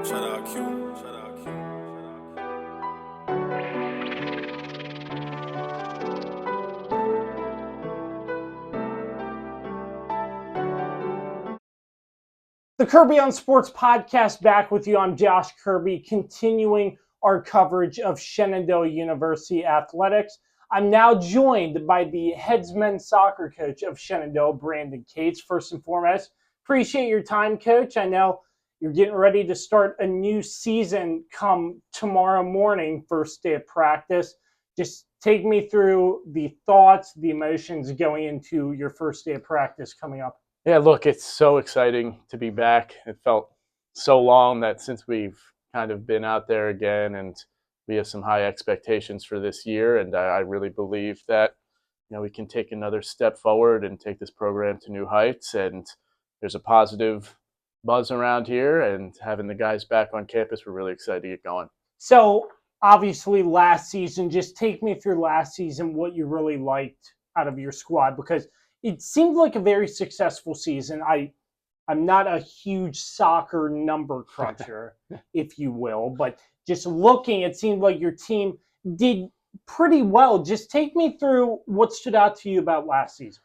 Shout out Q. Shout out Q. The Kirby on Sports podcast back with you. I'm Josh Kirby, continuing our coverage of Shenandoah University athletics. I'm now joined by the heads men's soccer coach of Shenandoah, Brandon Cates. First and foremost, appreciate your time, Coach. I know you're getting ready to start a new season come tomorrow morning, first day of practice. Just take me through the thoughts, the emotions going into your first day of practice coming up. Yeah, look, it's so exciting to be back. It felt so long that since we've kind of been out there again, and we have some high expectations for this year. And I really believe that, we can take another step forward and take this program to new heights. And there's a positive buzz around here, and having the guys back on campus, we're really excited to get going. So obviously last season, just take me through last season, what you really liked out of your squad, because it seemed like a very successful season. I'm not a huge soccer number cruncher, if you will, but just looking, it seemed like your team did pretty well. Just take me through what stood out to you about last season.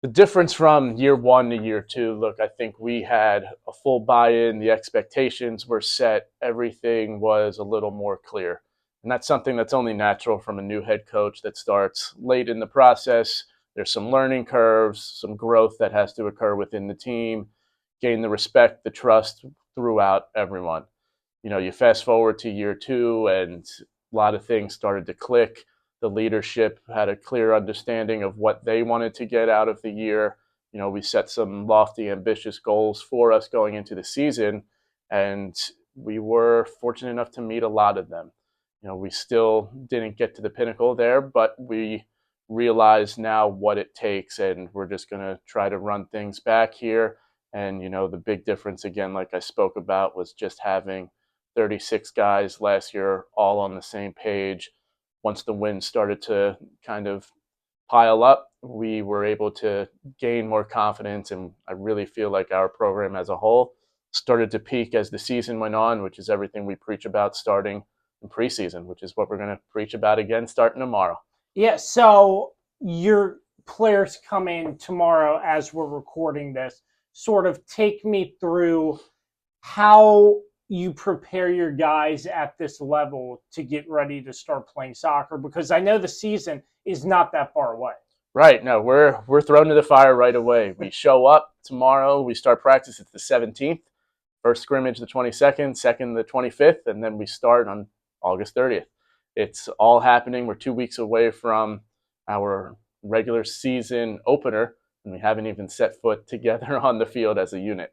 The difference from year one to year two, look, I think we had a full buy-in. The expectations were set. Everything was a little more clear. And that's something that's only natural from a new head coach that starts late in the process. There's some learning curves, some growth that has to occur within the team, gain the respect, the trust throughout everyone. You fast forward to year two, and a lot of things started to click. The leadership had a clear understanding of what they wanted to get out of the year. We set some lofty, ambitious goals for us going into the season, and we were fortunate enough to meet a lot of them. We still didn't get to the pinnacle there, but we realize now what it takes, and we're just going to try to run things back here. And, the big difference, again, like I spoke about, was just having 36 guys last year all on the same page. Once the wins started to kind of pile up, we were able to gain more confidence, and I really feel like our program as a whole started to peak as the season went on, which is everything we preach about starting in preseason, which is what we're going to preach about again starting tomorrow. Yeah, so your players come in tomorrow as we're recording this. Sort of take me through how you prepare your guys at this level to get ready to start playing soccer, because I know the season is not that far away. Right. No, we're thrown to the fire right away. We show up tomorrow. We start practice. It's the 17th. First scrimmage the 22nd, second the 25th, and then we start on August 30th. It's all happening. We're 2 weeks away from our regular season opener, and we haven't even set foot together on the field as a unit.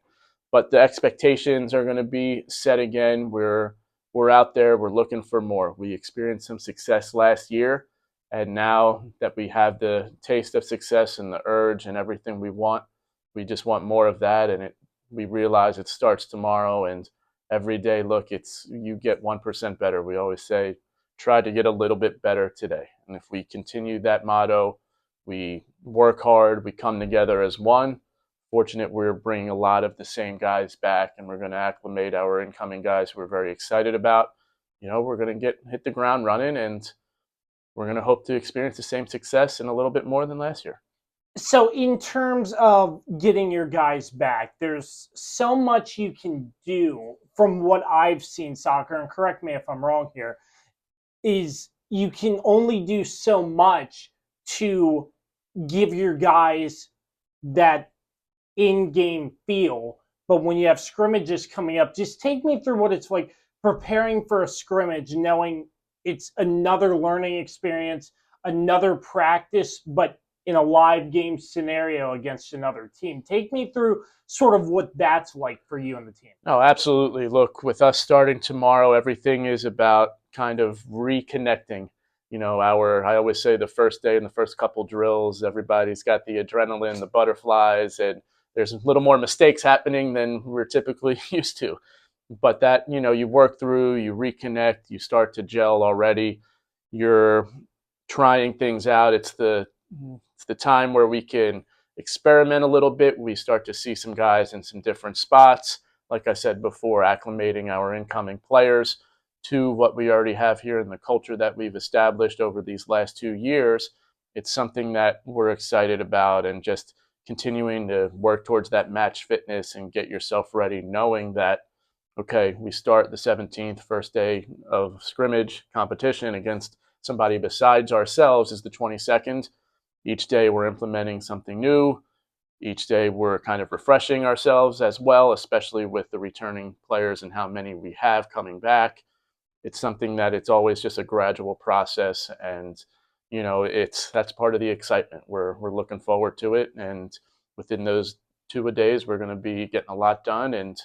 But the expectations are going to be set again. We're out there. We're looking for more. We experienced some success last year, and now that we have the taste of success and the urge and everything we want, we just want more of that. And we realize it starts tomorrow, and every day, look, you get 1% better. We always say, try to get a little bit better today. And if we continue that motto, we work hard, we come together as one. Fortunate we're bringing a lot of the same guys back, and we're going to acclimate our incoming guys who we're very excited about. We're going to hit the ground running, and we're going to hope to experience the same success and a little bit more than last year. So in terms of getting your guys back, there's so much you can do from what I've seen soccer, and correct me if I'm wrong here, is you can only do so much to give your guys that in-game feel. But when you have scrimmages coming up, just take me through what it's like preparing for a scrimmage, knowing it's another learning experience, another practice, but in a live game scenario against another team. Take me through sort of what that's like for you and the team. Oh, absolutely. Look, with us starting tomorrow, everything is about kind of reconnecting. I always say the first day and the first couple drills, everybody's got the adrenaline, the butterflies, and there's a little more mistakes happening than we're typically used to. But that, you work through, you reconnect, you start to gel already. You're trying things out. It's the time where we can experiment a little bit. We start to see some guys in some different spots. like I said before, acclimating our incoming players to what we already have here and the culture that we've established over these last 2 years. It's something that we're excited about, and just continuing to work towards that match fitness and get yourself ready, knowing that, okay, we start the 17th, first day of scrimmage competition against somebody besides ourselves is the 22nd. Each day we're implementing something new. Each day we're kind of refreshing ourselves as well, especially with the returning players and how many we have coming back. It's something that it's always just a gradual process, and that's part of the excitement. We're looking forward to it, and within those 2 days we're going to be getting a lot done and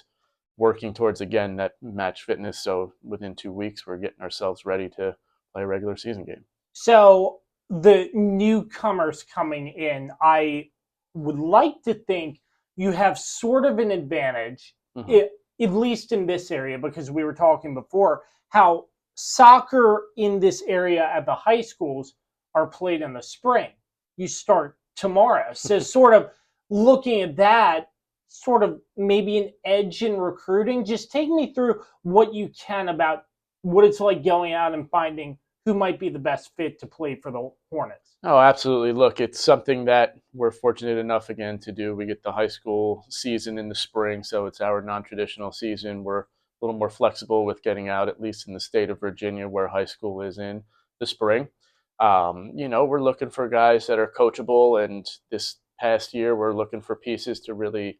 working towards, again, that match fitness. So within 2 weeks we're getting ourselves ready to play a regular season game. So the newcomers coming in, I would like to think you have sort of an advantage, at least in this area, because we were talking before how soccer in this area at the high schools are played in the spring. You start tomorrow. So sort of looking at that, sort of maybe an edge in recruiting. Just take me through what you can about what it's like going out and finding who might be the best fit to play for the Hornets. Oh, absolutely. Look, it's something that we're fortunate enough, again, to do. We get the high school season in the spring, so it's our non-traditional season. We're a little more flexible with getting out, at least in the state of Virginia, where high school is in the spring. We're looking for guys that are coachable, and this past year we're looking for pieces to really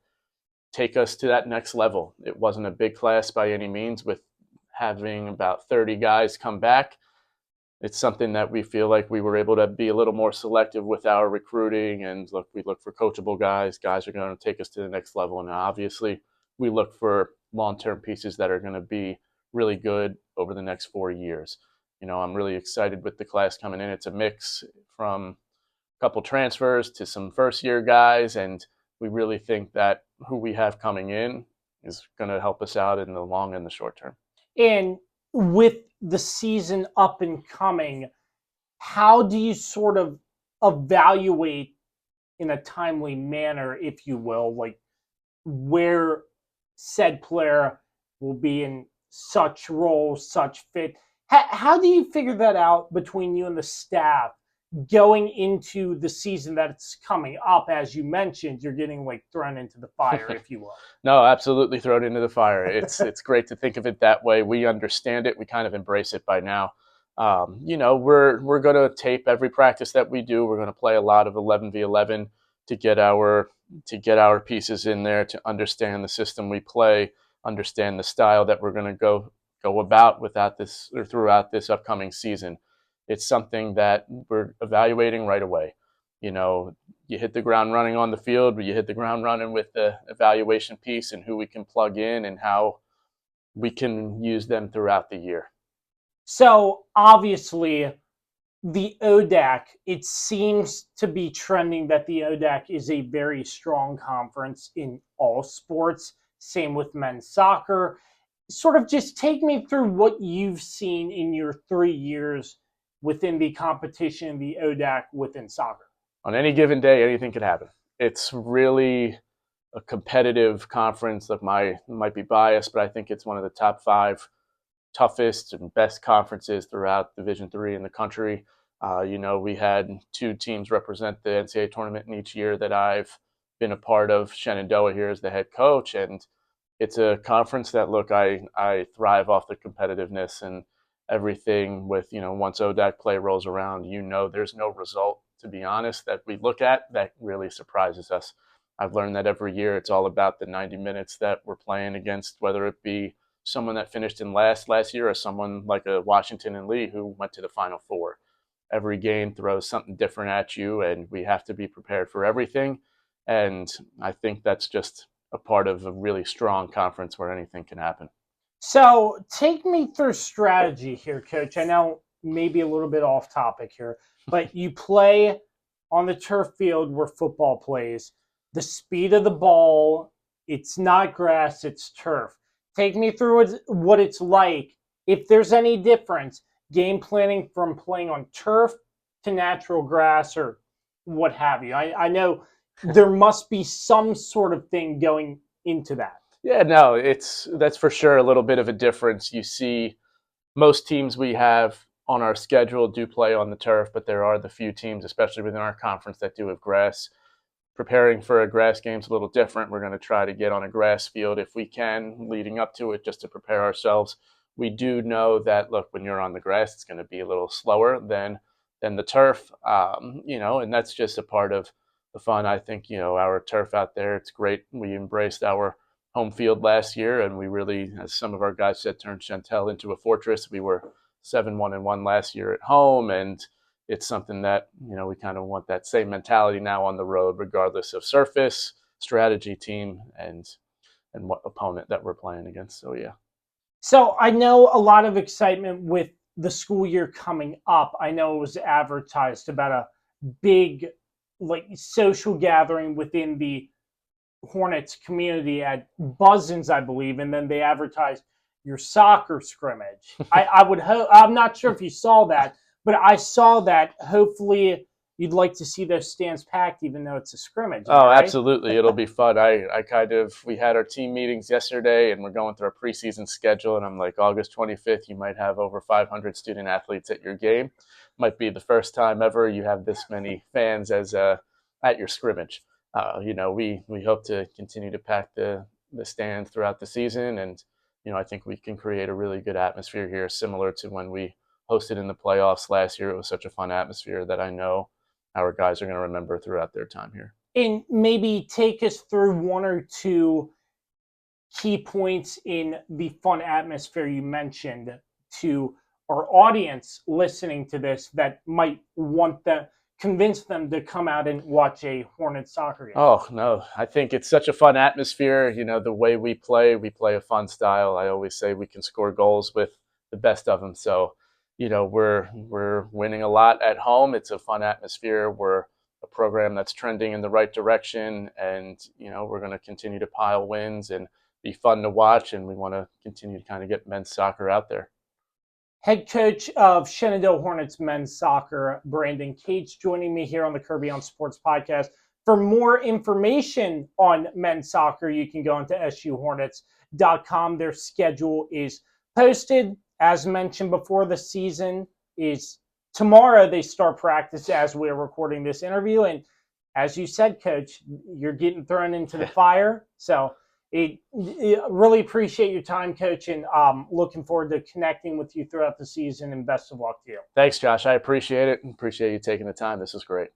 take us to that next level. It wasn't a big class by any means, with having about 30 guys come back. It's something that we feel like we were able to be a little more selective with our recruiting, and we look for coachable guys. Guys are going to take us to the next level, and obviously we look for long-term pieces that are going to be really good over the next 4 years. I'm really excited with the class coming in. It's a mix from a couple transfers to some first-year guys, and we really think that who we have coming in is going to help us out in the long and the short term. And with the season up and coming, how do you sort of evaluate in a timely manner, if you will, like where said player will be in such role, such fit? How do you figure that out between you and the staff going into the season that's coming up? As you mentioned, you're getting thrown into the fire, if you will. No, absolutely thrown into the fire. It's great to think of it that way. We understand it. We kind of embrace it by now. We're going to tape every practice that we do. We're going to play a lot of 11v11 to get our pieces in there, to understand the system we play, understand the style that we're going to go about throughout this upcoming season. It's something that we're evaluating right away. You hit the ground running on the field, but you hit the ground running with the evaluation piece and who we can plug in and how we can use them throughout the year. So obviously the ODAC, it seems to be trending that the ODAC is a very strong conference in all sports. Same with men's soccer. Sort of just take me through what you've seen in your 3 years within the competition, the ODAC within soccer. On any given day, anything could happen. It's really a competitive conference. That might be biased, but I think it's one of the top 5 toughest and best conferences throughout Division III in the country. We had 2 teams represent the NCAA tournament in each year that I've been a part of. Shenandoah here as the head coach, and it's a conference that, look, I thrive off the competitiveness and everything. With once ODAC play rolls around, there's no result, to be honest, that we look at that really surprises us. I've learned that every year it's all about the 90 minutes that we're playing against, whether it be someone that finished in last year or someone like a Washington and Lee who went to the Final Four. Every game throws something different at you, and we have to be prepared for everything. And I think that's just a part of a really strong conference where anything can happen. So take me through strategy here, Coach. I know maybe a little bit off topic here, but you play on the turf field where football plays. The speed of the ball, it's not grass, it's turf. Take me through what it's like, if there's any difference, game planning from playing on turf to natural grass or what have you. I know there must be some sort of thing going into that. Yeah, no, that's for sure a little bit of a difference. You see most teams we have on our schedule do play on the turf, but there are the few teams, especially within our conference, that do have grass. Preparing for a grass game is a little different. We're going to try to get on a grass field if we can leading up to it just to prepare ourselves. We do know that, look, when you're on the grass, it's going to be a little slower than the turf, and that's just a part of the fun. I think, our turf out there, it's great. We embraced our home field last year, and we really, as some of our guys said, turned Chantel into a fortress. We were 7-1-1 last year at home, and it's something that, we kind of want that same mentality now on the road, regardless of surface, strategy, team, and what opponent that we're playing against. So, yeah. So I know a lot of excitement with the school year coming up. I know it was advertised about a big social gathering within the Hornets community at Buzzins, I believe, and then they advertised your soccer scrimmage. I would hope, I'm not sure if you saw that, but I saw that. Hopefully you'd like to see those stands packed, even though it's a scrimmage. Oh, right? Absolutely. It'll be fun. We had our team meetings yesterday, and we're going through our preseason schedule, and I'm like, August 25th, you might have over 500 student athletes at your game. Might be the first time ever you have this many fans at your scrimmage. We hope to continue to pack the stand throughout the season, and I think we can create a really good atmosphere here, similar to when we hosted in the playoffs last year. It was such a fun atmosphere that I know our guys are going to remember throughout their time here. And maybe take us through one or two key points in the fun atmosphere you mentioned to our audience listening to this that might want to convince them to come out and watch a Hornets soccer game. Oh, no. I think it's such a fun atmosphere. The way we play a fun style. I always say we can score goals with the best of them. So, we're winning a lot at home. It's a fun atmosphere. We're a program that's trending in the right direction, and, we're going to continue to pile wins and be fun to watch, and we want to continue to kind of get men's soccer out there. Head coach of Shenandoah Hornets men's soccer, Brandon Cates, joining me here on the Kirby on Sports podcast. For more information on men's soccer, you can go into suhornets.com. Their schedule is posted. As mentioned before, the season is tomorrow. They start practice as we're recording this interview. And as you said, Coach, you're getting thrown into the fire. So really appreciate your time, Coach, and looking forward to connecting with you throughout the season, and best of luck to you. Thanks, Josh. I appreciate it. Appreciate you taking the time. This is great.